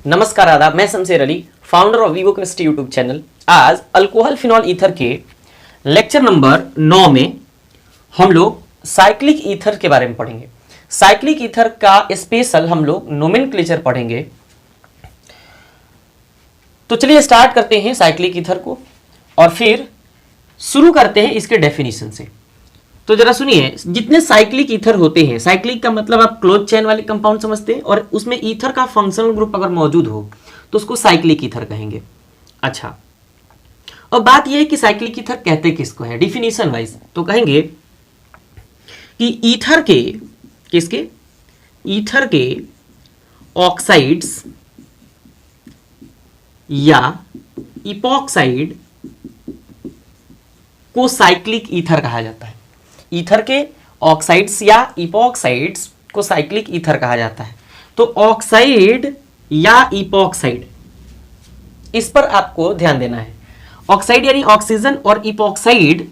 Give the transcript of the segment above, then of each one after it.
नमस्कार आदाब, मैं Shamsher Ali, founder of Vivo chemistry YouTube channel. आज अल्कोहल फिनॉल ईथर के लेक्चर नंबर 9 में हम लोग साइक्लिक ईथर के बारे में पढ़ेंगे। साइक्लिक ईथर का स्पेशल हम लोग नोमेनक्लेचर पढ़ेंगे। तो चलिए स्टार्ट करते हैं साइक्लिक ईथर को और फिर शुरू करते हैं इसके डेफिनेशन से। तो जरा सुनिए, जितने साइक्लिक ईथर होते हैं, साइक्लिक का मतलब आप क्लोज चेन वाले कंपाउंड समझते हैं, और उसमें ईथर का फंक्शनल ग्रुप अगर मौजूद हो तो उसको साइक्लिक ईथर कहेंगे। अच्छा, और बात यह है कि साइक्लिक ईथर कहते किसको है डिफिनीशन वाइज, तो कहेंगे कि ईथर के किसके ईथर के ऑक्साइड्स या इपॉक्साइड को साइक्लिक ईथर कहा जाता है। ईथर के ऑक्साइड्स या इपॉक्साइड्स को साइक्लिक ईथर कहा जाता है। तो ऑक्साइड या इपॉक्साइड, इस पर आपको ध्यान देना है। ऑक्साइड यानी ऑक्सीजन और इपॉक्साइड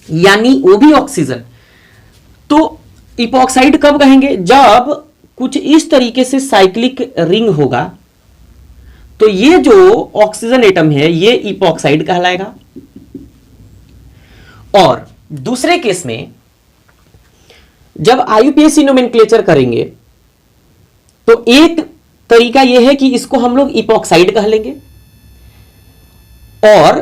यानी वो भी ऑक्सीजन। तो इपॉक्साइड कब कहेंगे? जब कुछ इस तरीके से साइक्लिक रिंग होगा तो ये जो ऑक्सीजन एटम है ये इपॉक्साइड कहलाएगा। और दूसरे केस में जब आईयूपीएसी नोमेनक्लेचर करेंगे तो एक तरीका यह है कि इसको हम लोग इपॉक्साइड कह लेंगे, और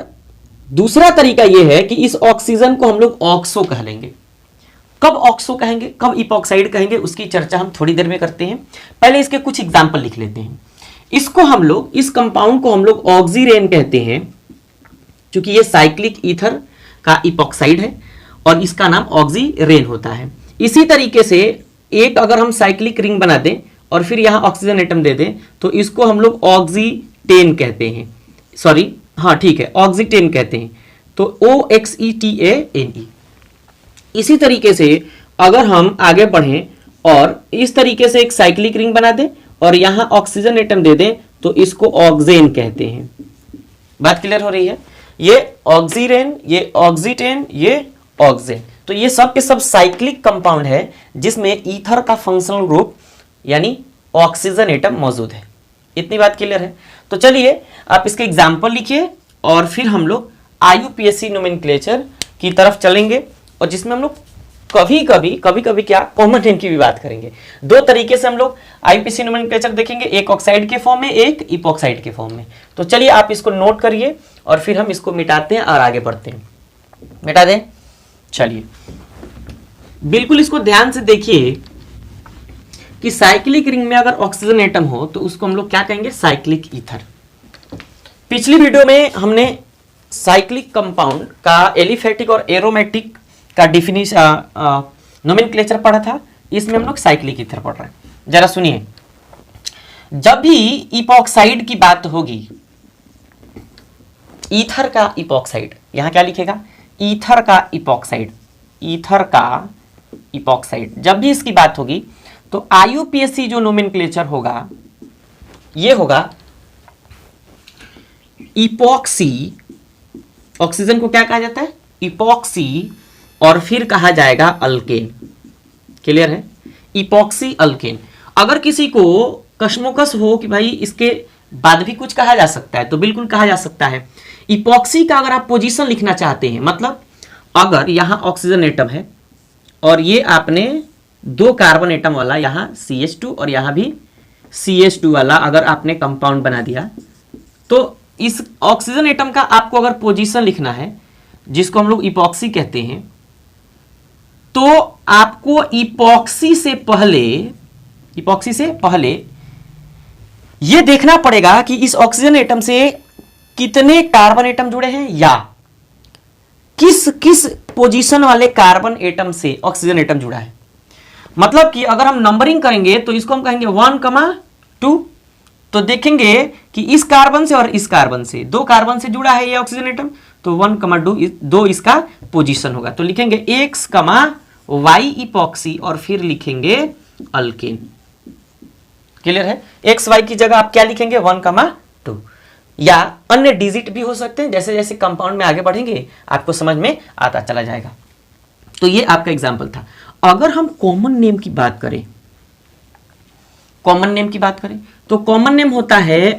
दूसरा तरीका यह है कि इस ऑक्सीजन को हम लोग ऑक्सो कह लेंगे। कब ऑक्सो कहेंगे, कब इपॉक्साइड कहेंगे, उसकी चर्चा हम थोड़ी देर में करते हैं। पहले इसके कुछ एग्जाम्पल लिख लेते हैं। इसको हम लोग, इस कंपाउंड को हम लोग ऑक्सीरेन कहते हैं, क्योंकि ये साइक्लिक ईथर का इपॉक्साइड है और इसका नाम ऑक्सीरेन होता है। इसी तरीके से एक अगर हम साइक्लिक रिंग बना दें और फिर यहां ऑक्सीजन एटम दे दें तो इसको हम लोग ऑक्सीटेन कहते हैं। सॉरी, हाँ ठीक है, ऑक्सीटेन कहते हैं। तो OXETANE। इसी तरीके से अगर हम आगे बढ़ें और इस तरीके से एक साइक्लिक रिंग बना दें और यहां ऑक्सीजन एटम दे दें तो इसको ऑक्सेन कहते हैं। बात क्लियर हो रही है? ये ऑक्सीरेन, ये ऑक्सीटेन, ये ऑक्सेन। तो ये सब के सब साइक्लिक कंपाउंड है जिसमें ईथर का फंक्शनल ग्रुप यानी ऑक्सीजन एटम मौजूद है। इतनी बात क्लियर है? तो चलिए आप इसके एग्जाम्पल लिखिए और फिर हम लोग आईयूपीएसी नोमेनक्लेचर की तरफ चलेंगे, और जिसमें हम लोग कभी कभी क्या कॉमन नेम की भी बात करेंगे। दो तरीके से हम लोग आईयूपीएसी नोमेनक्लेचर देखेंगे, एक ऑक्साइड के फॉर्म में, एक इपॉक्साइड के फॉर्म में। तो चलिए आप इसको नोट करिए और फिर हम इसको मिटाते हैं और आगे बढ़ते हैं। मिटा दें? चलिए बिल्कुल इसको ध्यान से देखिए कि साइक्लिक रिंग में अगर ऑक्सीजन एटम हो तो उसको हम लोग क्या कहेंगे? Cyclic ether. पिछली वीडियो में हमने साइक्लिक कंपाउंड का एलिफेटिक और एरोमेटिक का डिफिनीशन नोमेनक्लेचर पढ़ा था। इसमें हम लोग साइक्लिक ईथर पढ़ रहे हैं। जरा सुनिए, जब भी इपॉक्साइड की बात होगी, ईथर का इपॉक्साइड, यहां क्या लिखेगा? ईथर का इपॉक्साइड, ईथर का इपॉक्साइड, जब भी इसकी बात होगी तो आईयूपीएसी जो नोमेनक्लेचर होगा ये होगा इपॉक्सी। ऑक्सीजन को क्या कहा जाता है? इपॉक्सी, और फिर कहा जाएगा अल्केन। क्लियर है? Epoxy alkane. अगर किसी को कशमोकश हो कि भाई इसके बाद भी कुछ कहा जा सकता है तो बिल्कुल कहा जा सकता है। इपॉक्सी का अगर आप पोजीशन लिखना चाहते हैं, मतलब अगर यहां ऑक्सीजन एटम है और ये आपने दो कार्बन एटम वाला यहां CH2 और यहां भी CH2 वाला अगर आपने कंपाउंड बना दिया, तो इस ऑक्सीजन एटम का आपको अगर पोजीशन लिखना है, जिसको हम लोग इपॉक्सी कहते हैं, तो आपको इपॉक्सी से पहले यह देखना पड़ेगा कि इस ऑक्सीजन एटम से कितने कार्बन एटम जुड़े हैं या किस पोजीशन वाले कार्बन एटम से ऑक्सीजन एटम जुड़ा है। मतलब कि अगर हम नंबरिंग करेंगे तो इसको हम कहेंगे 1,2, तो देखेंगे कि इस कार्बन से और इस कार्बन से, दो कार्बन से जुड़ा है ये ऑक्सीजन एटम, तो 1,2 इसका पोजीशन होगा। तो लिखेंगे X, Y इपॉक्सी और फिर लिखेंगे अल्केन। क्लियर है? XY की जगह आप क्या लिखेंगे? 1,2, या अन्य डिजिट भी हो सकते हैं। जैसे जैसे कंपाउंड में आगे बढ़ेंगे आपको समझ में आता चला जाएगा। तो ये आपका एग्जाम्पल था। अगर हम कॉमन नेम की बात करें कॉमन नेम की बात करें तो कॉमन नेम होता है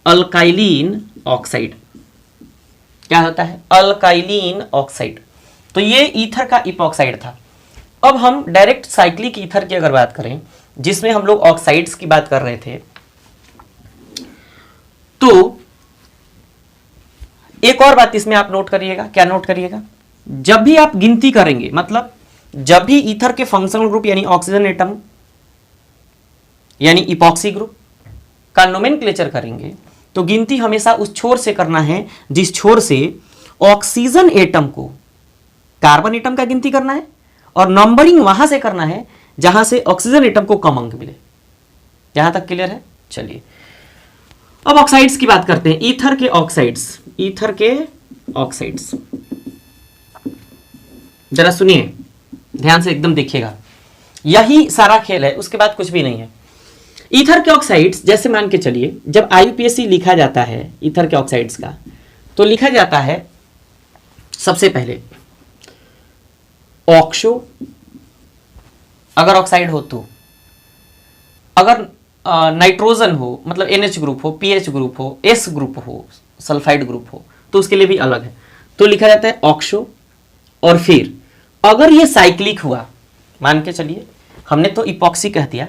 अल्काइलिन ऑक्साइड। क्या होता है? अल्काइलिन ऑक्साइड। तो ये ईथर का इपॉक्साइड था। अब हम डायरेक्ट साइक्लिक ईथर की अगर बात करें, जिसमें हम लोग ऑक्साइड्स की बात कर रहे थे, तो एक और बात इसमें आप नोट करिएगा। क्या नोट करिएगा? जब भी आप गिनती करेंगे, मतलब जब भी ईथर के फंक्शनल ग्रुप यानी ऑक्सीजन एटम यानी इपॉक्सी ग्रुप का नोमेनक्लेचर करेंगे, तो गिनती हमेशा उस छोर से करना है जिस छोर से ऑक्सीजन एटम को, कार्बन एटम का गिनती करना है, और नंबरिंग वहां से करना है जहां से ऑक्सीजन एटम को कम अंक मिले। यहां तक क्लियर है? चलिए अब ऑक्साइड्स की बात करते हैं। ईथर के ऑक्साइड्स जरा सुनिए, ध्यान से एकदम देखिएगा, यही सारा खेल है, उसके बाद कुछ भी नहीं है। ईथर के ऑक्साइड्स, जैसे मान के चलिए जब आईयूपीएसी लिखा जाता है ईथर के ऑक्साइड्स का, तो लिखा जाता है सबसे पहले ऑक्सो, अगर ऑक्साइड हो तो, अगर नाइट्रोजन हो मतलब NH ग्रुप हो, PH ग्रुप हो, S ग्रुप हो, सल्फाइड ग्रुप हो, तो उसके लिए भी अलग है, तो लिखा जाता है ऑक्सो। और फिर अगर ये साइक्लिक हुआ, मान के चलिए हमने तो इपॉक्सी कह दिया,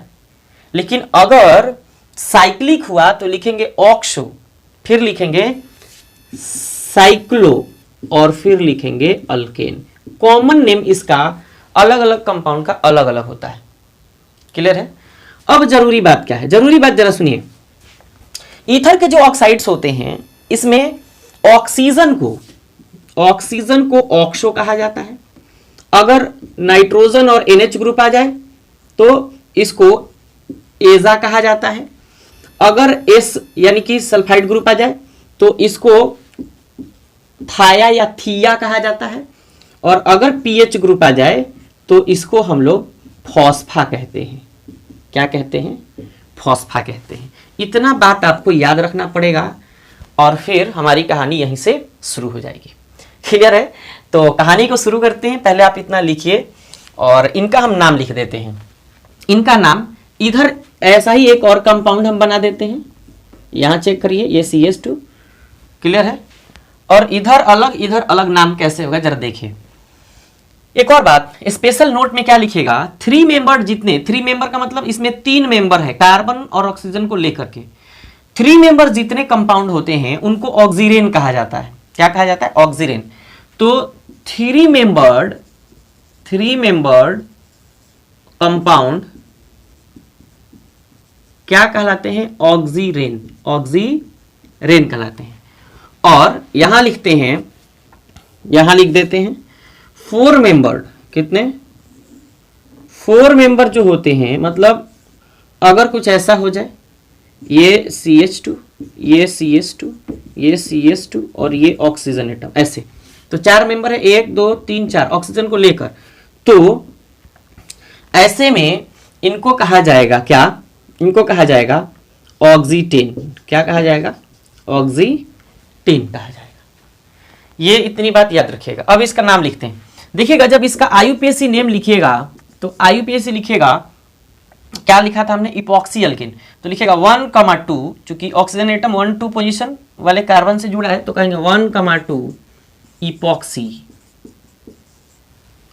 लेकिन अगर साइक्लिक हुआ तो लिखेंगे ऑक्सो, फिर लिखेंगे साइक्लो, और फिर लिखेंगे अल्केन। कॉमन नेम इसका अलग अलग कंपाउंड का अलग अलग होता है। क्लियर है? अब जरूरी बात क्या है? जरूरी बात जरा सुनिए। ईथर के जो ऑक्साइड्स होते हैं, इसमें ऑक्सीजन को ऑक्सो कहा जाता है। अगर नाइट्रोजन और NH ग्रुप आ जाए तो इसको एजा कहा जाता है। अगर S यानी कि सल्फाइड ग्रुप आ जाए तो इसको थाया या थिया कहा जाता है। और अगर PH ग्रुप आ जाए तो इसको हम लोग फॉस्फा कहते हैं। क्या कहते हैं? फॉस्फा कहते हैं। इतना बात आपको याद रखना पड़ेगा और फिर हमारी कहानी यहीं से शुरू हो जाएगी। क्लियर है? तो कहानी को शुरू करते हैं। पहले आप इतना लिखिए और इनका हम नाम लिख देते हैं। इनका नाम, इधर ऐसा ही एक और कंपाउंड हम बना देते हैं, यहां चेक करिए, ये CH2। क्लियर है? और इधर अलग नाम कैसे होगा जरा देखिए। एक और बात, स्पेशल नोट में क्या लिखेगा, 3 मेंबर जितने, 3 मेंबर का मतलब इसमें 3 मेंबर है कार्बन और ऑक्सीजन को लेकर के, 3 मेंबर जितने कंपाउंड होते हैं उनको ऑक्सीरेन कहा जाता है। क्या कहा जाता है? ऑक्सीरेन। तो 3 मेंबर्ड कंपाउंड क्या कहलाते हैं? ऑक्सीरेन कहलाते हैं। और यहां लिख देते हैं 4 मेंबर्ड, कितने? 4 मेंबर जो होते हैं, मतलब अगर कुछ ऐसा हो जाए, ये CH2, ये CS2 और ये ऑक्सीजन एटम, ऐसे तो 4 मेंबर है, 1 2 3 4 ऑक्सीजन को लेकर। तो ऐसे में इनको कहा जाएगा क्या? इनको कहा जाएगा ऑक्सीटेन। क्या कहा जाएगा? ऑक्सीटेन कहा जाएगा। ये इतनी बात याद रखिएगा। अब इसका नाम लिखते हैं। देखिएगा जब इसका आईयूपीएसी नेम लिखिएगा तो आईयूपीएसी लिखिएगा, क्या लिखा था हमने? Epoxy alkane. तो लिखेगा 1,2, चूंकि ऑक्सीजन एटम 1,2 पोजीशन वाले कार्बन से जुड़ा है तो कहेंगे 1,2 इपॉक्सी,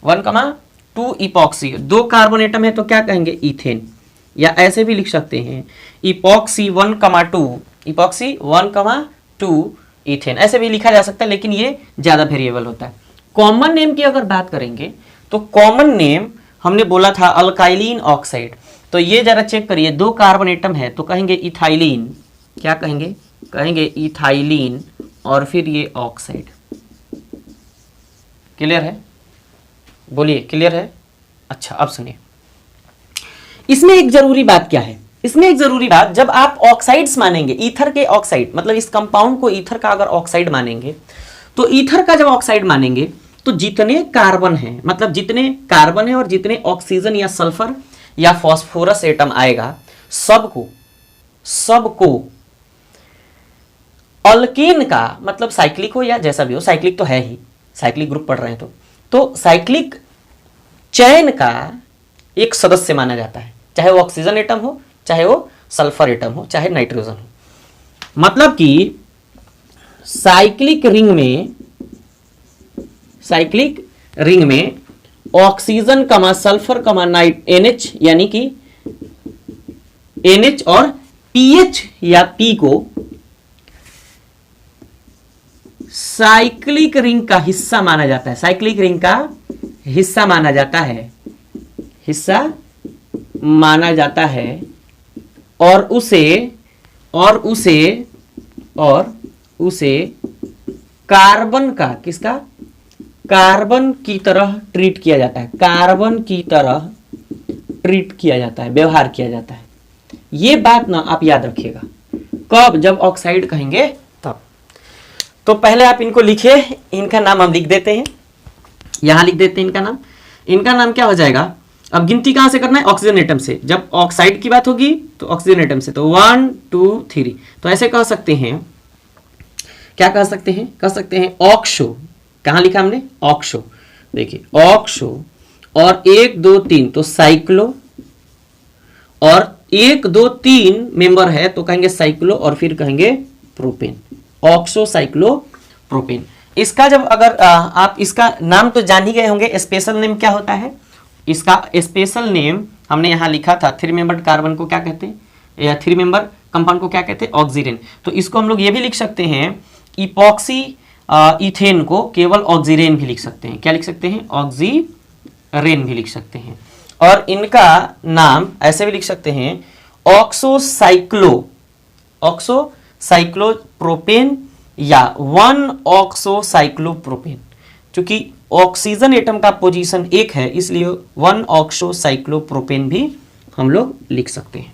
1,2 इपॉक्सी। 2 कार्बन एटम है तो क्या कहेंगे? इथेन। या ऐसे भी लिख सकते हैं इपॉक्सी 1,2 इथेन, ऐसे भी लिखा जा सकता है, लेकिन ये ज्यादा वेरिएबल होता है। कॉमन नेम की अगर बात करेंगे तो कॉमन नेम हमने बोला था अल्काइलिन ऑक्साइड। तो ये जरा चेक करिए, 2 कार्बन एटम है तो कहेंगे इथाइलिन। क्या कहेंगे? कहेंगे इथाइलिन, और फिर ये ऑक्साइड। क्लियर है? बोलिए क्लियर है? अच्छा अब सुनिए, इसमें एक जरूरी बात क्या है? इसमें एक जरूरी बात, जब आप ऑक्साइड्स मानेंगे, ईथर के ऑक्साइड, मतलब इस कंपाउंड को ईथर का अगर ऑक्साइड मानेंगे, तो ईथर का जब ऑक्साइड मानेंगे तो जितने कार्बन हैं, मतलब जितने कार्बन है और जितने ऑक्सीजन या सल्फर या फास्फोरस एटम आएगा, सबको अल्केन का, मतलब साइक्लिक हो या जैसा भी हो, साइक्लिक तो है ही, साइक्लिक ग्रुप पढ़ रहे हैं तो साइक्लिक चैन का एक सदस्य माना जाता है, चाहे वो ऑक्सीजन एटम हो, चाहे वो सल्फर एटम हो, चाहे नाइट्रोजन हो। मतलब कि साइक्लिक रिंग में ऑक्सीजन कमा सल्फर कमा NH यानी कि NH और PH या P को साइक्लिक रिंग का हिस्सा माना जाता है, साइक्लिक रिंग का हिस्सा माना जाता है, हिस्सा माना जाता है और उसे कार्बन का, किसका, कार्बन की तरह ट्रीट किया जाता है, कार्बन की तरह ट्रीट किया जाता है, व्यवहार किया जाता है। ये बात ना आप याद रखिएगा, कब, जब ऑक्साइड कहेंगे तब। तो पहले आप इनको लिखिए, इनका नाम हम लिख देते हैं, यहां लिख देते हैं इनका नाम। इनका नाम क्या हो जाएगा, अब गिनती कहां से करना है, ऑक्सीजन एटम से। जब ऑक्साइड की बात होगी तो ऑक्सीजन एटम से, तो 1 2 3। तो ऐसे कह सकते हैं, क्या कह सकते हैं, कह सकते हैं ऑक्सो। कहां लिखा हमने, ऑक्सो, देखिए ऑक्सो। और 1 2 3 तो साइक्लो, और 1 2 3 मेंबर है तो कहेंगे साइक्लो, और फिर कहेंगे प्रोपेन, ऑक्सो साइक्लो प्रोपेन। इसका जब अगर आप इसका नाम तो जान ही गए होंगे, स्पेशल नेम क्या होता है इसका। स्पेशल नेम हमने यहां लिखा था, 3 मेंबर्ड कार्बन को क्या कहते हैं, या 3 मेंबर कंपाउंड को क्या कहते हैं, ऑक्सीरेन। तो इसको हम लोग ये भी लिख सकते हैं, इपॉक्सी इथेन को केवल ऑक्सीरेन भी लिख सकते हैं। क्या लिख सकते हैं, ऑक्सीरेन भी लिख सकते हैं। और इनका नाम ऐसे भी लिख सकते हैं, ऑक्सोसाइक्लोप्रोपेन या 1-ऑक्सोसाइक्लोप्रोपेन। चूंकि ऑक्सीजन एटम का पोजीशन 1 है, इसलिए 1-ऑक्सोसाइक्लोप्रोपेन भी हम लोग लिख सकते हैं।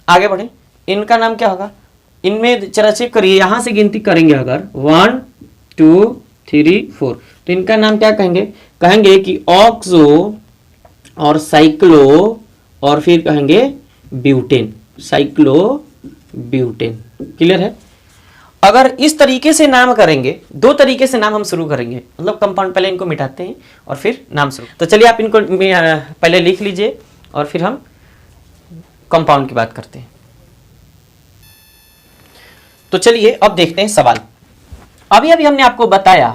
आगे बढ़े, इनका नाम क्या होगा, इनमें जरा चेक करिए, यहां से गिनती करेंगे अगर 1 2 3 4, तो इनका नाम क्या कहेंगे, कहेंगे कि ऑक्सो और साइक्लो, और फिर कहेंगे ब्यूटेन, साइक्लो ब्यूटेन। क्लियर है। अगर इस तरीके से नाम करेंगे, 2 तरीके से नाम हम शुरू करेंगे, मतलब कंपाउंड पहले इनको मिटाते हैं और फिर नाम शुरू। तो चलिए आप इनको पहले लिख लीजिए और फिर हम कंपाउंड की बात करते हैं। तो चलिए अब देखते हैं सवाल। अभी हमने आपको बताया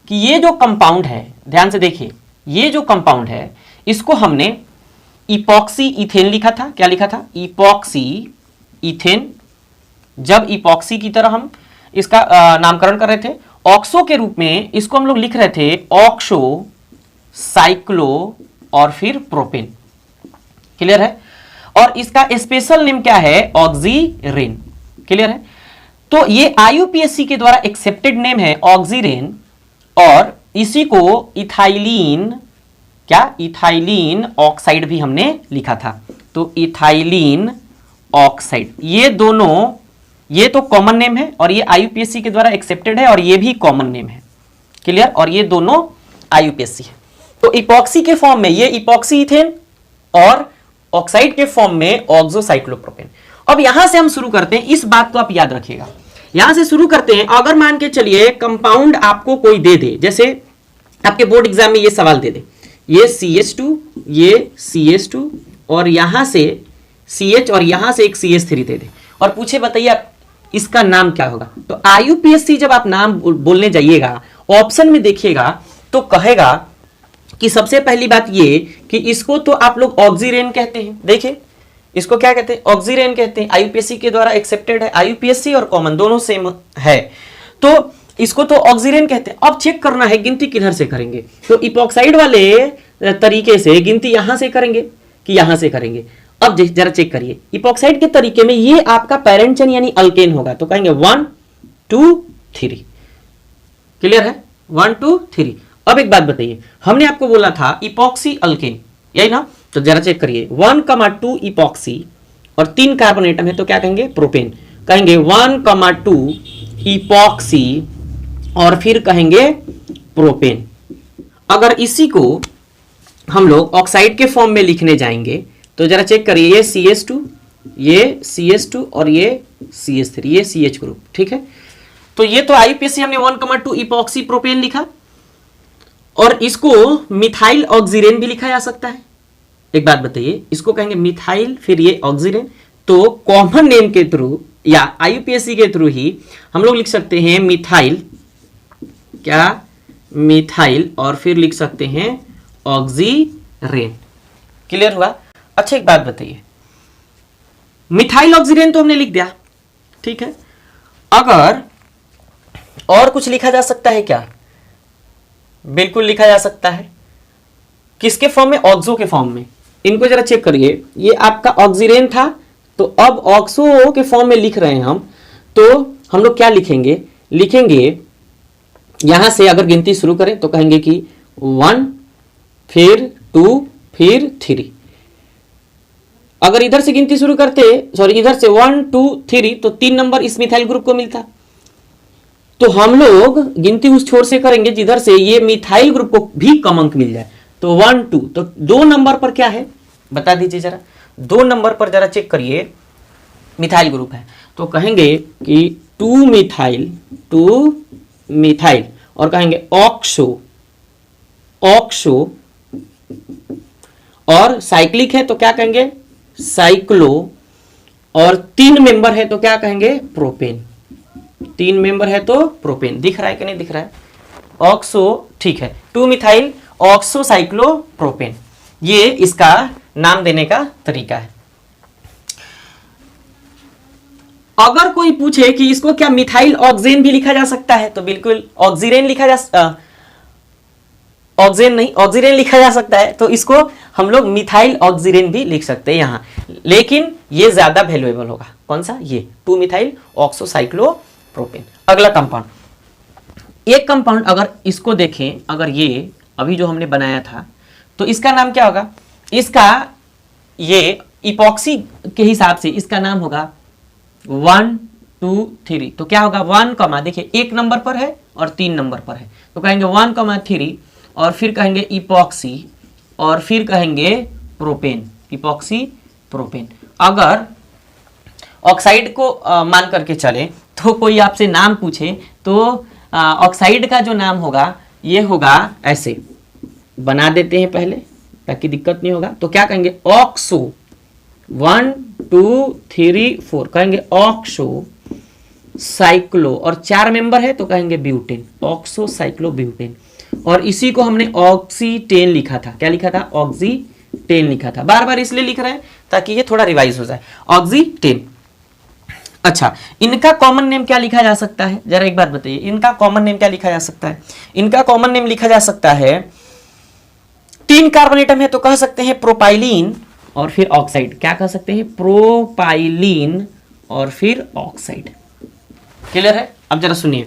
कि ये जो कंपाउंड है, ध्यान से देखिए, ये जो कंपाउंड है इसको हमने इपॉक्सी इथेन लिखा था। क्या लिखा था, इपॉक्सी इथेन। जब इपॉक्सी की तरह हम इसका नामकरण कर रहे थे, ऑक्सो के रूप में इसको हम लोग लिख रहे थे ऑक्सो साइक्लो और फिर प्रोपेन। क्लियर है। और इसका स्पेशल नेम क्या है, ऑक्सीरेन। क्लियर है। तो ये आईयूपीएससी के द्वारा एक्सेप्टेड नेम है ऑक्सीरेन, और इसी को इथाइलिन, क्या, इथाइलिन ऑक्साइड भी हमने लिखा था। तो इथाइलिन ऑक्साइड, ये दोनों, ये तो कॉमन नेम है और ये आईयूपीएससी के द्वारा एक्सेप्टेड है, और ये भी कॉमन नेम है। क्लियर। और ये दोनों आईयूपीएससी है। तो इपॉक्सी के फॉर्म में ये इपॉक्सी इथेन और ऑक्साइड के फॉर्म में ऑक्सोसाइक्लोप्रोपेन। अब यहां से हम शुरू करते हैं, इस बात को आप याद रखिएगा। यहां से शुरू करते हैं। अगर मान के चलिए कंपाउंड आपको कोई दे दे, जैसे आपके बोर्ड एग्जाम में ये सवाल दे दे, ये CH2, ये CH2 और यहां से CH और यहां से एक CH3 दे दे, और पूछे बताइए आप इसका नाम क्या होगा। तो आईयूपीएससी जब आप नाम बोलने जाइएगा, ऑप्शन में देखिएगा तो कहेगा कि सबसे पहली बात ये कि इसको तो आप लोग ऑक्सीरेन कहते हैं। देखिए इसको क्या कहते हैं, ऑक्सीरेन कहते हैं, आईयूपीएससी के द्वारा एक्सेप्टेड है। आईयूपीएससी और कॉमन दोनों सेम है, तो इसको तो ऑक्सीरेन कहते हैं। अब चेक करना है गिनती किधर से करेंगे, तो इपॉक्साइड वाले तरीके से गिनती यहां से करेंगे कि यहां से करेंगे। अब जरा चेक करिए, इपॉक्साइड के तरीके में ये आपका पेरेंट चेन यानी अल्केन होगा, तो कहेंगे 1 2 3। क्लियर है, 1 2 3। अब एक बात बताइए, हमने आपको बोला था इपॉक्सी अल्केन, यही ना। तो जरा चेक करिए, 1,2 इपॉक्सी और 3 कार्बन एटम है, तो क्या कहेंगे, प्रोपेन। कहेंगे 1,2 इपॉक्सी और फिर कहेंगे प्रोपेन। अगर इसी को हम लोग ऑक्साइड के फॉर्म में लिखने जाएंगे तो जरा चेक करिए, ये CH2, ये CH2 और ये CH3, ये CH ग्रुप। ठीक है। तो ये तो आईयूपीएससी हमने 1,2 इपॉक्सी प्रोपेन लिखा, और इसको मिथाइल ऑक्सीरेन भी लिखा जा सकता है। एक बात बताइए, इसको कहेंगे मिथाइल, फिर ये ऑक्सीजन, तो कॉमन नेम के थ्रू या आईयूपीएसी के थ्रू ही हम लोग लिख सकते हैं मिथाइल, क्या, मिथाइल, और फिर लिख सकते हैं ऑक्सीरेन। क्लियर हुआ? अच्छा एक बात बताइए, मिथाइल ऑक्सीरेन तो हमने लिख दिया, ठीक है, अगर और कुछ लिखा जा सकता है क्या? बिल्कुल लिखा जा सकता है। किसके फॉर्म में? ऑक्सो के फॉर्म में। इनको जरा चेक करिए, ये आपका ऑक्सीरेन था, तो अब ऑक्सो के फॉर्म में लिख रहे हैं हम, तो हम लोग क्या लिखेंगे? लिखेंगे यहां से अगर गिनती शुरू करें तो कहेंगे कि 1, फिर 2, फिर 3। अगर इधर से गिनती शुरू करते, सॉरी इधर से 1, 2, 3, तो 3 नंबर इस मिथाइल ग्रुप को मिलता। तो हम लोग गिनती उस छोर से करेंगे जिधर से ये मिथाइल ग्रुप को भी कम अंक मिल जाए, तो 1, 2, तो 2 नंबर पर क्या है बता दीजिए जरा। 2 नंबर पर जरा चेक करिए, मिथाइल ग्रुप है, तो कहेंगे कि 2 मिथाइल, 2 मिथाइल, और कहेंगे ऑक्सो, ऑक्सो, और साइक्लिक है तो क्या कहेंगे? साइक्लो, और 3 मेंबर है तो क्या कहेंगे? प्रोपेन। 3 मेंबर है तो प्रोपेन। दिख रहा है कि नहीं दिख रहा है? ऑक्सो, ठीक है, 2 मिथाइल ऑक्सो साइक्लो प्रोपेन, ये इसका नाम देने का तरीका है। अगर कोई पूछे कि इसको क्या मिथाइल ऑक्सीजन भी लिखा जा सकता है, तो बिल्कुल ऑक्सीजन लिखा जा ऑक्सीजन नहीं, ऑक्सीजन लिखा जा सकता है, तो इसको हम लोग मिथाइल ऑक्सीजन भी लिख सकते हैं यहां, लेकिन ये ज्यादा वैल्यूएबल होगा। कौन सा? ये 2 मिथाइल ऑक्सो साइक्लो प्रोपेन। अगला कंपाउंड, एक कंपाउंड अगर इसको देखें, अगर ये अभी जो हमने बनाया था, तो इसका नाम क्या होगा? इसका ये इपॉक्सी के हिसाब से इसका नाम होगा 1, 2, 3। तो क्या होगा? 1 कमा, देखिए 1 नंबर पर है और 3 नंबर पर है, तो कहेंगे 1,3, और फिर कहेंगे इपॉक्सी, और फिर कहेंगे प्रोपेन, इपॉक्सी प्रोपेन। अगर ऑक्साइड को मान करके चले, तो कोई आपसे नाम पूछे तो ऑक्साइड का जो नाम होगा ये होगा ऐसे, बना देते हैं पहले ताकि दिक्कत नहीं होगा। तो क्या कहेंगे? ऑक्सो, 1, 2, 3, 4, कहेंगे ऑक्सो साइक्लो, और 4 मेंबर है तो कहेंगे ब्यूटेन, ऑक्सो साइक्लो ब्यूटेन। और इसी को हमने ऑक्सीटेन लिखा था। क्या लिखा था? ऑक्सीटेन लिखा था। बार बार इसलिए लिख रहे हैं ताकि ये थोड़ा रिवाइज हो जाए, ऑक्सीटेन। अच्छा, इनका कॉमन नेम क्या लिखा जा सकता है? जरा एक बार बताइए, इनका कॉमन नेम क्या लिखा जा सकता है? इनका कॉमन नेम लिखा जा सकता है, 3 कार्बन एटम है तो कह सकते हैं प्रोपाइलीन, और फिर ऑक्साइड। क्या कह सकते हैं? प्रोपाइलीन और फिर ऑक्साइड। क्लियर है? अब जरा सुनिए,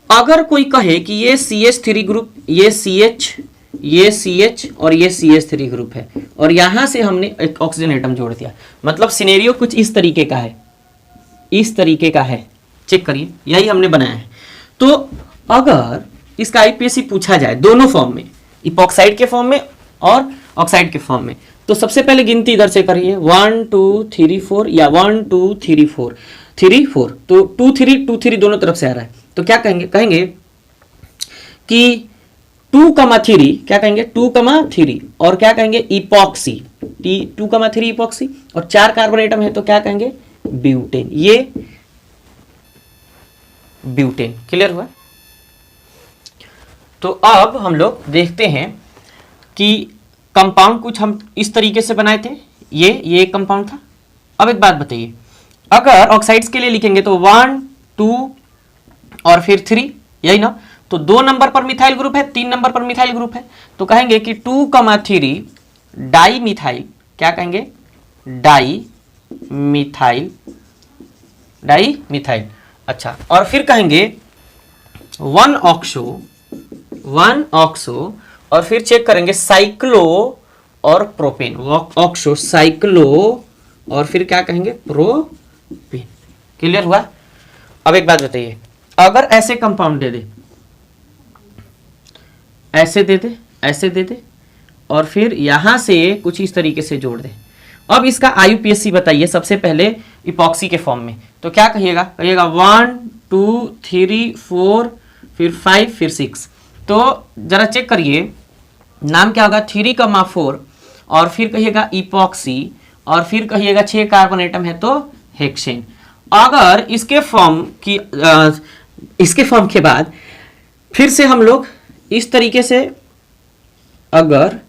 अगर कोई कहे कि ये CH3 ग्रुप, ये CH, ये CH और ये CH3 ग्रुप है, और यहां से हमने एक ऑक्सीजन एटम जोड़ दिया, मतलब सिनेरियो कुछ इस तरीके का है, इस तरीके का है। चेक करिए, यही हमने बनाया है। तो अगर इसका आईपीएसी पूछा जाए दोनों फॉर्म में, इपॉक्साइड के फॉर्म में और ऑक्साइड के फॉर्म में, तो सबसे पहले गिनती इधर से करिए, 1, 2, 3, 4, या 1, 2, 3, 4, 3, 4, तो 2, 3, 2, 3 दोनों तरफ से आ रहा है। तो क्या कहेंगे? कहेंगे कि 2,3, क्या कहेंगे? 2,3, और क्या कहेंगे? इपॉक्सी, 2,3 इपॉक्सी, और 4 कार्बन एटम है तो क्या कहेंगे? ब्यूटेन, ये ब्यूटेन। क्लियर हुआ? तो अब हम लोग देखते हैं कि कंपाउंड कुछ हम इस तरीके से बनाए थे, ये एक कंपाउंड था। अब एक बात बताइए, अगर ऑक्साइड्स के लिए लिखेंगे तो 1, 2 और फिर 3, यही ना? तो 2 नंबर पर मिथाइल ग्रुप है, 3 नंबर पर मिथाइल ग्रुप है, तो कहेंगे कि 2,3 डाई मिथाइल। क्या कहेंगे? Di methyl, di methyl. अच्छा, और फिर कहेंगे 1 ऑक्सो, 1 ऑक्सो, और फिर चेक करेंगे साइक्लो और प्रोपेन, ऑक्सो साइक्लो, और फिर क्या कहेंगे? प्रोपेन। क्लियर हुआ? अब एक बात बताइए, अगर ऐसे कंपाउंड दे दे, ऐसे दे दे, ऐसे दे दे, और फिर यहां से कुछ इस तरीके से जोड़ दे, अब इसका आईयूपीएसी बताइए सबसे पहले इपॉक्सी के फॉर्म में, तो क्या कहिएगा? कहिएगा 1, 2, 3, 4, फिर 5, फिर 6। तो जरा चेक करिए, नाम क्या होगा 3,4 और फिर कहिएगा इपॉक्सी और फिर कहिएगा 6 कार्बन एटम है तो हेक्सेन। अगर इसके फॉर्म के बाद फिर से हम लोग इस तरीके से अगर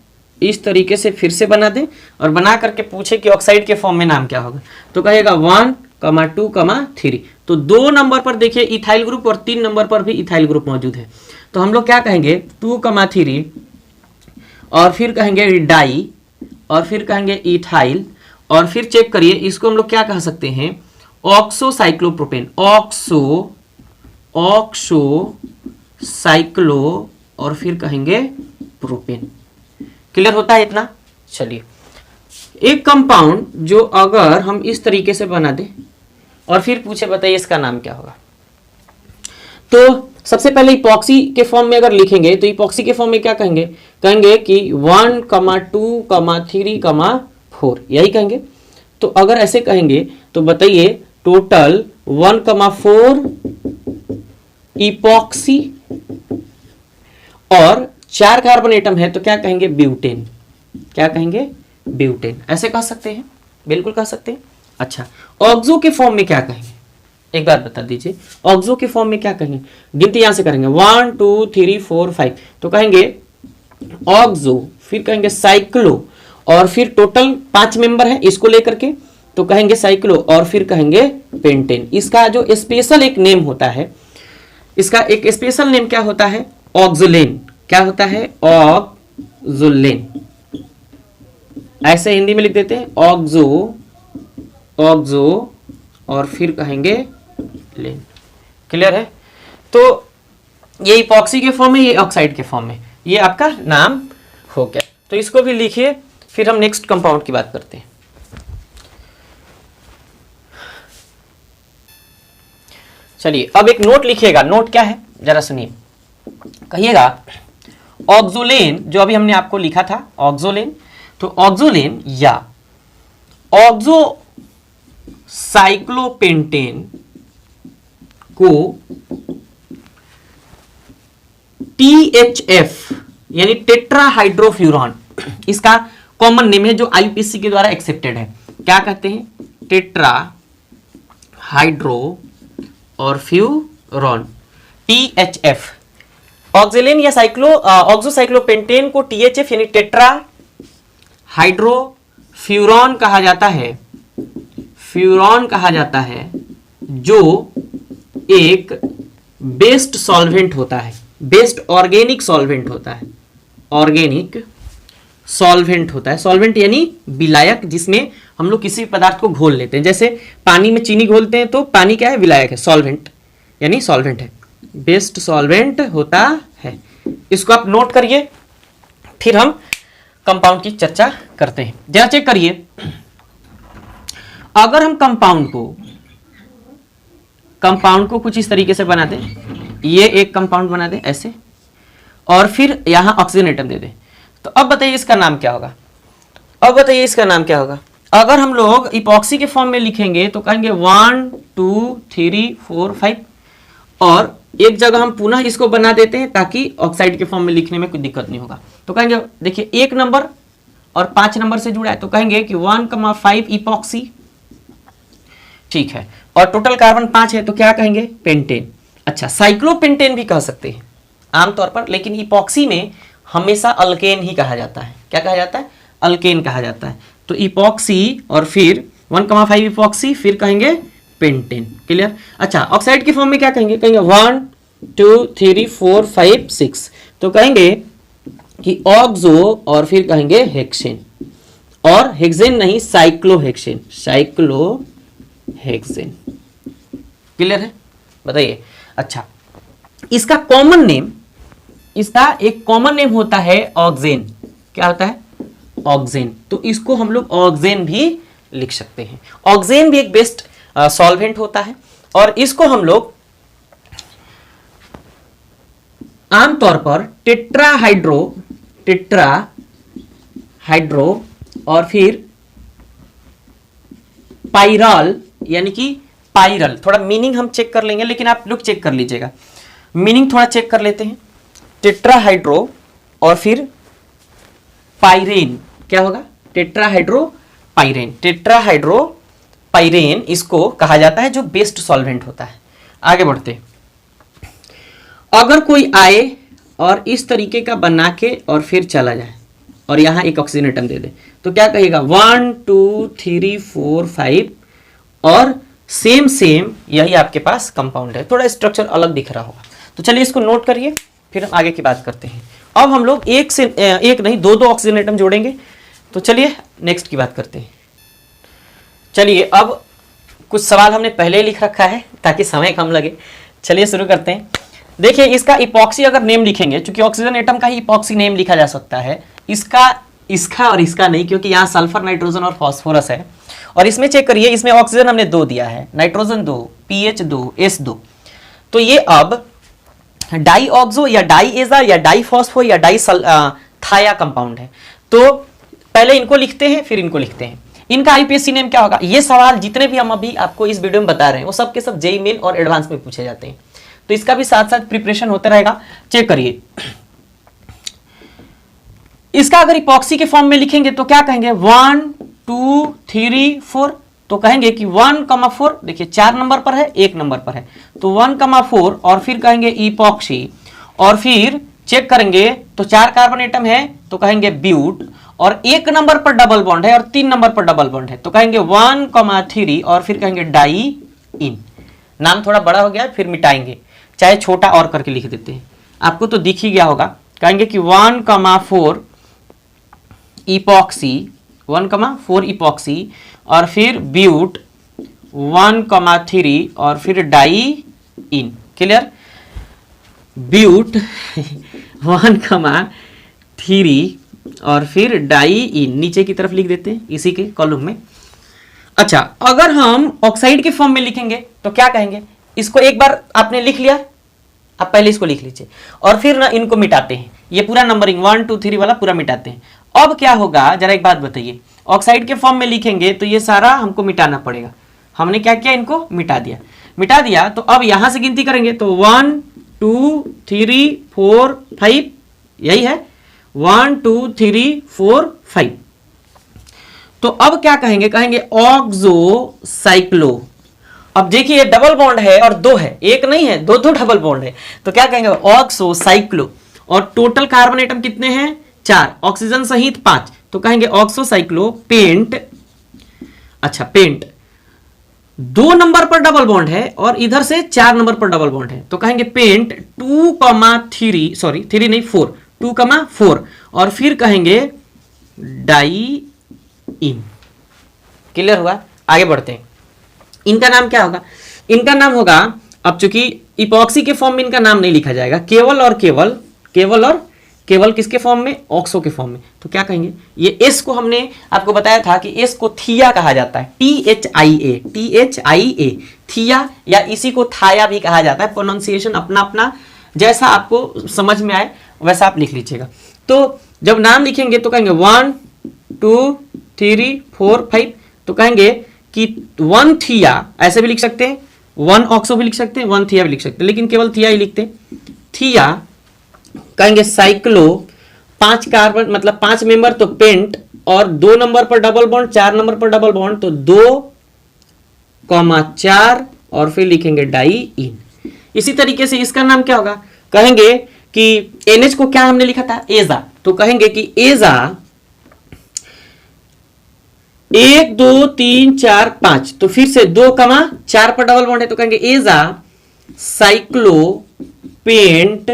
इस तरीके से फिर से बना दें और बना करके पूछे कि ऑक्साइड के फॉर्म में नाम क्या होगा तो कहेगा 1, 2, 3। तो 2 नंबर पर देखिए इथाइल ग्रुप और 3 नंबर पर भी इथाइल ग्रुप मौजूद है। तो हम लोग क्या कहेंगे 2, 3 और फिर कहेंगे डाई और फिर कहेंगे इथाइल और फिर चेक करिए इसको हम लोग क्या कह सकते हैं ऑक्सोसाइक्लोप्रोपेन, ऑक्सो साइक्लो और फिर कहेंगे प्रोपेन। क्लियर होता है इतना? चलिए एक कंपाउंड जो अगर हम इस तरीके से बना दें और फिर पूछे बताइए इसका नाम क्या होगा। तो सबसे पहले इपॉक्सी के फॉर्म में अगर लिखेंगे तो इपॉक्सी के फॉर्म में क्या कहेंगे कि 1, 2, 3, 4 यही कहेंगे। तो अगर ऐसे कहेंगे तो बताइए टोटल 1, 4 इपॉक्सी और 4 कार्बन एटम है तो क्या कहेंगे ब्यूटेन। क्या कहेंगे ब्यूटेन। ऐसे कह सकते हैं, बिल्कुल कह सकते हैं। अच्छा ऑक्सो के फॉर्म में क्या कहेंगे एक बार बता दीजिए, ऑक्सो के फॉर्म में क्या कहेंगे। गिनती यहां से करेंगे 1, 2, 3, 4, 5 तो कहेंगे ऑक्सो फिर कहेंगे साइक्लो और फिर टोटल 5 मेंबर है इसको लेकर के तो कहेंगे साइक्लो और फिर कहेंगे पेंटेन। इसका जो स्पेशल एक नेम होता है, इसका एक स्पेशल नेम क्या होता है ऑक्सोलेन। क्या होता है ऑक्सोलेन। ऐसे हिंदी में लिख देते हैं ऑक्सो और फिर कहेंगे लेन। क्लियर है? तो ये इपॉक्सी के फॉर्म में, ये ऑक्साइड के फॉर्म में, ये आपका नाम हो गया। तो इसको भी लिखिए फिर हम नेक्स्ट कंपाउंड की बात करते हैं। चलिए अब एक नोट लिखिएगा। नोट क्या है जरा सुनिए, कहिएगा ऑक्सोलेन जो अभी हमने आपको लिखा था ऑक्सोलेन, तो ऑक्सोलेन या ऑक्सो साइक्लोपेंटेन को THF यानी टेट्राहाइड्रोफ्यूरॉन इसका कॉमन नेम है जो IUPAC के द्वारा एक्सेप्टेड है। क्या कहते हैं टेट्रा हाइड्रो और फ्यूरॉन THF। ऑक्सोलेन या ऑक्सोसाइक्लोपेंटेन को THF यानी टेट्रा हाइड्रोफ्यूरॉन कहा जाता है, फ्यूरॉन कहा जाता है जो एक बेस्ट सॉल्वेंट होता है, बेस्ट ऑर्गेनिक सॉल्वेंट होता है, ऑर्गेनिक सॉल्वेंट होता है। सॉल्वेंट यानी विलायक जिसमें हम लोग किसी पदार्थ को घोल लेते हैं। जैसे पानी में चीनी घोलते हैं तो पानी क्या है विलायक है, सॉल्वेंट यानी सॉल्वेंट है, बेस्ट सॉल्वेंट होता है। इसको आप नोट करिए फिर हम कंपाउंड की चर्चा करते हैं। जरा चेक करिए अगर हम कंपाउंड को कुछ इस तरीके से बना दें, ये एक कंपाउंड बना दें ऐसे और फिर यहां ऑक्सीजन एटम दे दें तो अब बताइए इसका नाम क्या होगा। अब बताइए इसका नाम क्या होगा। अगर हम लोग इपॉक्सी के फॉर्म में लिखेंगे तो कहेंगे 1, 2, 3, 4, 5 और एक जगह हम पुनः इसको बना देते हैं ताकि ऑक्साइड के फॉर्म में लिखने में कोई दिक्कत नहीं होगा। तो कहेंगे देखिए 1 नंबर और 5 नंबर से जुड़ा है तो कहेंगे कि 1,5 इपॉक्सी, ठीक है, और टोटल कार्बन 5 है तो क्या कहेंगे पेंटेन। अच्छा साइक्लोपेंटेन भी कह सकते हैं आमतौर पर, लेकिन इपॉक्सी में हमेशा अल्केन ही कहा जाता है। क्या कहा जाता है अल्केन कहा जाता है। तो इपॉक्सी और फिर 1,5 इपॉक्सी फिर कहेंगे पेंटेन। क्लियर? अच्छा ऑक्साइड के फॉर्म में क्या कहेंगे 1, 2, 3, 4, 5, 6 तो कहेंगे कि ऑक्सो और फिर कहेंगे हेक्सेन, और हेक्सेन नहीं साइक्लोहेक्सेन, साइक्लोहेक्सेन। क्लियर है? बताइए। अच्छा इसका कॉमन नेम, इसका एक कॉमन नेम होता है ऑक्सेन। क्या होता है ऑक्सेन। तो इसको हम लोग ऑक्सेन भी लिख सकते हैं। ऑक्सेन भी एक बेस्ट सॉल्वेंट होता है और इसको हम लोग आमतौर पर टेट्राहाइड्रो और फिर पाइरल यानी कि पाइरल, थोड़ा मीनिंग हम चेक कर लेंगे लेकिन आप लोग चेक कर लीजिएगा, मीनिंग थोड़ा चेक कर लेते हैं। टेट्राहाइड्रो और फिर पाइरेन, क्या होगा? टेट्राहाइड्रोपाइरेन। टेट्राहाइड्रोपाइरेन इसको कहा जाता है जो बेस्ट सॉल्वेंट होता है। आगे बढ़ते, अगर कोई आए और इस तरीके का बना के और फिर चला जाए और यहां एक ऑक्सीजन एटम दे दे तो क्या कहेगा? 1 2 3 4 5 और सेम यही आपके पास कंपाउंड है। थोड़ा स्ट्रक्चर अलग दिख रहा होगा, तो चलिए इसको नोट करिए, फिर हम आगे की बात करते हैं। अब हम लोग एक नहीं दो ऑक्सीजन एटम जोड़ेंगे। तो चलिए नेक्स्ट की बात करते हैं। चलिए अब कुछ सवाल हमने पहले ही लिख रखा है ताकि समय कम लगे। चलिए शुरू करते हैं। देखिए इसका इपॉक्सी अगर नेम लिखेंगे, क्योंकि ऑक्सीजन एटम का ही इपॉक्सी नेम लिखा जा सकता है, इसका और इसका नहीं, क्योंकि यहाँ सल्फर, नाइट्रोजन और फास्फोरस है। और इसमें चेक करिए, इसमें ऑक्सीजन हमने 2 दिया है, नाइट्रोजन 2, पीएच 2, एस 2। तो ये अब डाई ऑक्सो या डाई एजा या डाई फॉस्फो या डाई थाया कंपाउंड है। तो पहले इनको लिखते हैं फिर इनको लिखते हैं। इनका आईपीएससी नेम क्या होगा? ये सवाल जितने भी हम अभी आपको इस वीडियो में बता रहे हैं वो सब के सब जेईई मेन और एडवांस में पूछे जाते हैं, तो इसका भी साथ साथ प्रिपरेशन होता रहेगा। चेक करिए, इसका अगर इपॉक्सी के फॉर्म में लिखेंगे तो क्या कहेंगे? 1 2 3 4। तो कहेंगे कि 1,4, देखिए 4 नंबर पर है, 1 नंबर पर है, तो 1,4 और फिर कहेंगे इपॉक्सी। और फिर चेक करेंगे तो 4 कार्बन एटम है तो कहेंगे ब्यूट, और 1 नंबर पर डबल बॉन्ड है और 3 नंबर पर डबल बॉन्ड है तो कहेंगे 1,3 और फिर कहेंगे डाई इन। नाम थोड़ा बड़ा हो गया, फिर मिटाएंगे, चाहे छोटा और करके लिख देते हैं, आपको तो दिख ही गया होगा। कहेंगे कि 1,4 इपॉक्सी, 1,4 इपॉक्सी और फिर ब्यूट 1,3 और फिर डाई इन। क्लियर? ब्यूट 1,3 और फिर डाई इन नीचे की तरफ लिख देते हैं इसी के कॉलम में। अच्छा, अगर हम ऑक्साइड के फॉर्म में लिखेंगे तो क्या कहेंगे? इसको एक बार आपने लिख लिया, आप पहले इसको लिख लीजिए और फिर ना इनको मिटाते हैं, ये पूरा नंबरिंग 1 2 3 वाला पूरा मिटाते हैं। अब क्या होगा जरा एक बात बताइए, ऑक्साइड के फॉर्म में लिखेंगे तो ये सारा हमको मिटाना पड़ेगा। हमने क्या किया? इनको मिटा दिया। तो अब यहां से गिनती करेंगे तो 1 2 3 4 5, यही है 1 2 3 4 5। तो अब क्या कहेंगे? कहेंगे ऑक्सोसाइक्लो। अब देखिए डबल बॉन्ड है और 2 है, एक नहीं है, 2 डबल बॉन्ड है, तो क्या कहेंगे? ऑक्सोसाइक्लो। और टोटल कार्बन एटम कितने हैं? 4, ऑक्सीजन सहित 5, तो कहेंगे ऑक्सोसाइक्लो पेंट। अच्छा, पेंट 2 नंबर पर डबल बॉन्ड है और इधर से 4 नंबर पर डबल बॉन्ड है तो कहेंगे पेंट 2,3, सॉरी 3 नहीं 4, 2,4 और फिर कहेंगे डाई इन। क्लियर हुआ? आगे बढ़ते हैं। इनका नाम क्या होगा? इनका नाम होगा, अब चूंकि इपॉक्सी के फॉर्म में इनका नाम नहीं लिखा जाएगा, केवल किसके फॉर्म में? ऑक्सो के फॉर्म में। तो क्या कहेंगे? ये एस को हमने आपको बताया था कि एस को थिया कहा जाता है, THIA, थिया, या इसी को थाया भी कहा जाता है। प्रोनाउंसिएशन अपना अपना जैसा आपको समझ में आए वैसा आप लिख लीजिएगा। तो जब नाम लिखेंगे तो कहेंगे 1 2 3 4 5, तो कहेंगे कि 1 थिया ऐसे भी लिख सकते हैं, 1 ऑक्सो भी लिख सकते हैं, 1 थिया भी लिख सकते हैं, लेकिन केवल थिया ही लिखते हैं। थिया कहेंगे साइक्लो, 5 कार्बन मतलब 5 मेंबर तो पेंट, और 2 नंबर पर डबल बॉन्ड, 4 नंबर पर डबल बॉन्ड तो 2,4 और फिर लिखेंगे डाई इन। इसी तरीके से इसका नाम क्या होगा? कहेंगे कि NH को क्या हमने लिखा था? एजा, तो कहेंगे कि एजा 1 2 3 4 5, तो फिर से 2,4 पर डबल बॉन्ड है तो कहेंगे एजा साइक्लो पेंट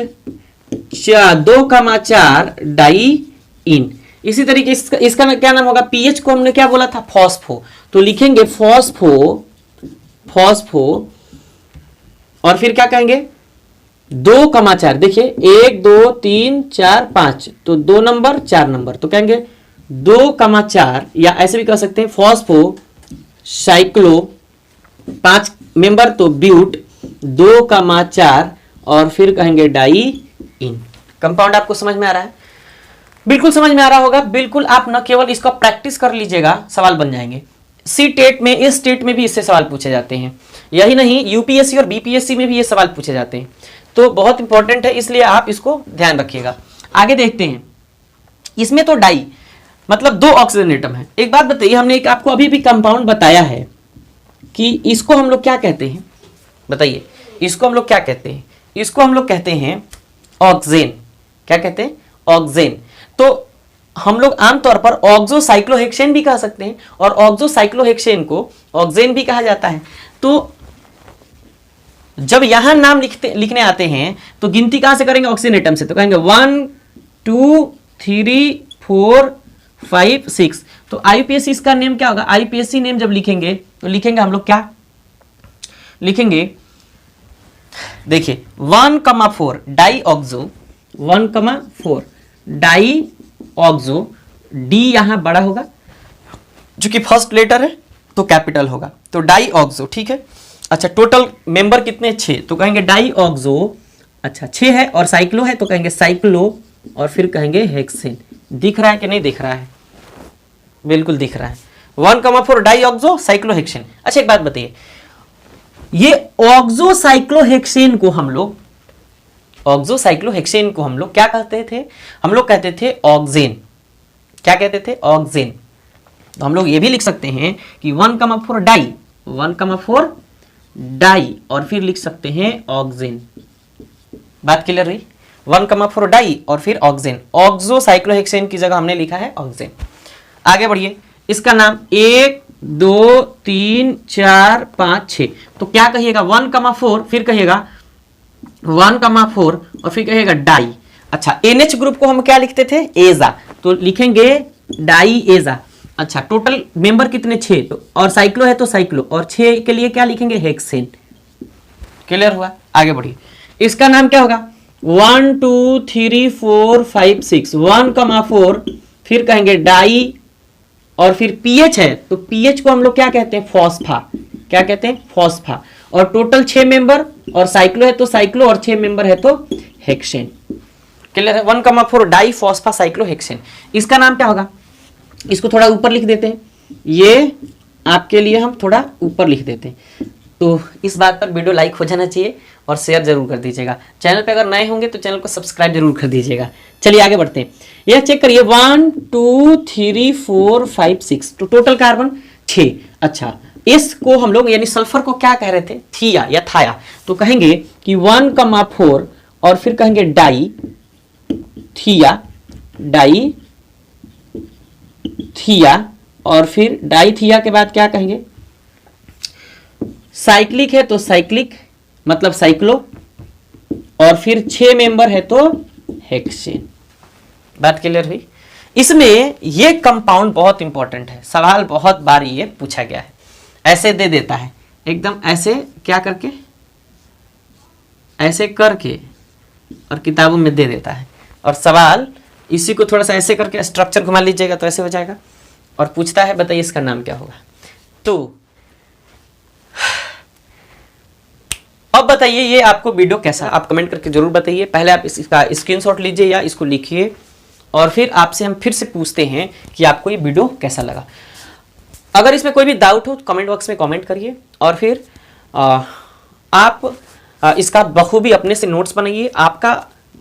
2,4 डाई इन। इसी तरीके इसका क्या नाम होगा? पीएच को हमने क्या बोला था? फॉस्फो, तो लिखेंगे फॉस्फो और फिर क्या कहेंगे? 2,4, देखिए 1 2 3 4 5, तो 2 नंबर 4 नंबर, तो कहेंगे 2,4, या ऐसे भी कह सकते हैं फॉस्फो साइक्लो, 5 मेंबर तो ब्यूट 2,4 और फिर कहेंगे डाई इन। कंपाउंड आपको समझ में आ रहा है? बिल्कुल समझ में आ रहा होगा। बिल्कुल, आप न केवल इसका प्रैक्टिस कर लीजिएगा, सवाल बन जाएंगे। सी टेट में, इस टेट में भी इससे सवाल पूछे जाते हैं, यही नहीं यूपीएससी और बीपीएससी में भी ये सवाल पूछे जाते हैं, तो बहुत इंपॉर्टेंट है, इसलिए आप इसको ध्यान रखिएगा। आगे देखते हैं, इसमें तो डाई मतलब 2 ऑक्सीजन एटम है। एक बात बताइए, हमने एक आपको अभी भी कंपाउंड बताया है कि इसको हम लोग क्या कहते हैं, बताइए इसको हम लोग क्या कहते हैं? इसको हम लोग कहते हैं ऑक्सेन। क्या कहते हैं? ऑक्सेन। तो हम लोग आमतौर पर ऑक्सोसाइक्लोहेक्सेन भी कह सकते हैं और ऑक्सोसाइक्लोहेक्सेन को ऑक्सेन भी कहा जाता है। तो जब यहां नाम लिखने आते हैं तो गिनती कहां से करेंगे? ऑक्सीजन एटम से। तो कहेंगे 1 2 3 4 5 6। तो आईयूपीएसी इसका नेम क्या होगा? आईयूपीएसी नेम जब लिखेंगे तो लिखेंगे हम लोग क्या लिखेंगे? देखिए 1,4 di oxo, 1,4 di oxo, D यहां बड़ा होगा जो कि फर्स्ट लेटर है तो कैपिटल होगा, तो डाई ऑक्सो। ठीक है। अच्छा, टोटल मेंबर कितने? 6। तो कहेंगे डाई ऑक्सो। अच्छा 6 है और साइक्लो है तो कहेंगे साइक्लो और फिर कहेंगे हेक्सेन। दिख रहा है कि नहीं दिख रहा है? बिल्कुल दिख रहा है। 1,4 डाई ऑक्सो साइक्लोहेक्सेन। अच्छा एक बात बताइए, ये ऑक्सोसाइक्लोहेक्सेन को हम लोग क्या कहते थे? हम लोग कहते थे ऑक्सेन। क्या कहते थे? ऑक्सेन। तो हम लोग ये भी लिख सकते हैं कि 1,4 डाई, 1,4 डाई और फिर लिख सकते हैं ऑक्सेन। बात क्लियर रही? 1,4 डाई और फिर ऑक्सेन। ऑक्सोसाइक्लोहेक्सेन की जगह हमने लिखा है ऑक्सेन। आगे बढ़िए, इसका नाम 1 2 3 4 5 6। तो क्या कहिएगा? 1,4 फिर कहिएगा 1,4 और फिर कहिएगा डाई। अच्छा NH ग्रुप को हम क्या लिखते थे? एजा। तो लिखेंगे डाई एजा। अच्छा टोटल मेंबर कितने? 6। तो और साइक्लो है तो साइक्लो, और 6 के लिए क्या लिखेंगे? हेक्सेन। क्लियर हुआ? आगे बढ़िए, इसका नाम क्या होगा? 1 2 3 4 5 6। 1,4 फिर कहेंगे डाई और फिर पीएच है तो पीएच को हम लोग क्या कहते हैं? फॉस्फा। क्या कहते हैं? फॉस्फा। और टोटल 6 मेंबर, और साइक्लो है तो साइक्लो, और 6 मेंबर है तो हेक्सेन। क्लियर है? 1,4 डाई फॉस्फा साइक्लो हेक्सेन। इसका नाम क्या होगा? इसको थोड़ा ऊपर लिख देते हैं, ये आपके लिए हम थोड़ा ऊपर लिख देते हैं। तो इस बात पर वीडियो लाइक हो जाना चाहिए और शेयर जरूर कर दीजिएगा। चैनल पे अगर नए होंगे तो चैनल को सब्सक्राइब जरूर कर दीजिएगा। चलिए आगे बढ़ते हैं। यह चेक करिए 1 2 3 4 5 6। तो टोटल कार्बन 6। अच्छा इसको हम लोग यानी सल्फर को क्या कह रहे थे? थिया या थाया। तो कहेंगे कि 1,4 और फिर कहेंगे डाई थिया, डाई थिया, और फिर डाई थिया के बाद क्या कहेंगे? साइक्लिक है तो साइक्लिक मतलब साइक्लो, और फिर 6 मेंबर है तो हेक्सेन। बात क्लियर हुई? इसमें ये कंपाउंड बहुत इंपॉर्टेंट है, सवाल बहुत बार ये पूछा गया है। ऐसे दे देता है एकदम ऐसे, क्या करके? ऐसे करके, और किताबों में दे देता है, और सवाल इसी को थोड़ा सा ऐसे करके स्ट्रक्चर घुमा लीजिएगा तो ऐसे हो जाएगा, और पूछता है बताइए इसका नाम क्या होगा। तो अब बताइए ये आपको वीडियो कैसा, आप कमेंट करके जरूर बताइए। पहले आप इसका स्क्रीनशॉट लीजिए या इसको लिखिए, और फिर आपसे हम फिर से पूछते हैं कि आपको ये वीडियो कैसा लगा। अगर इसमें कोई भी डाउट हो तो कमेंट बॉक्स में कमेंट करिए, और फिर आप इसका बखूबी अपने से नोट्स बनाइए। आपका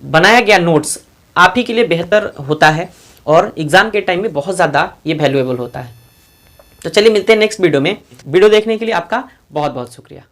बनाया गया नोट्स आप ही के लिए बेहतर होता है और एग्जाम के टाइम में बहुत ज़्यादा ये वैल्यूएबल होता है। तो चलिए मिलते हैं नेक्स्ट वीडियो में। वीडियो देखने के लिए आपका बहुत बहुत शुक्रिया।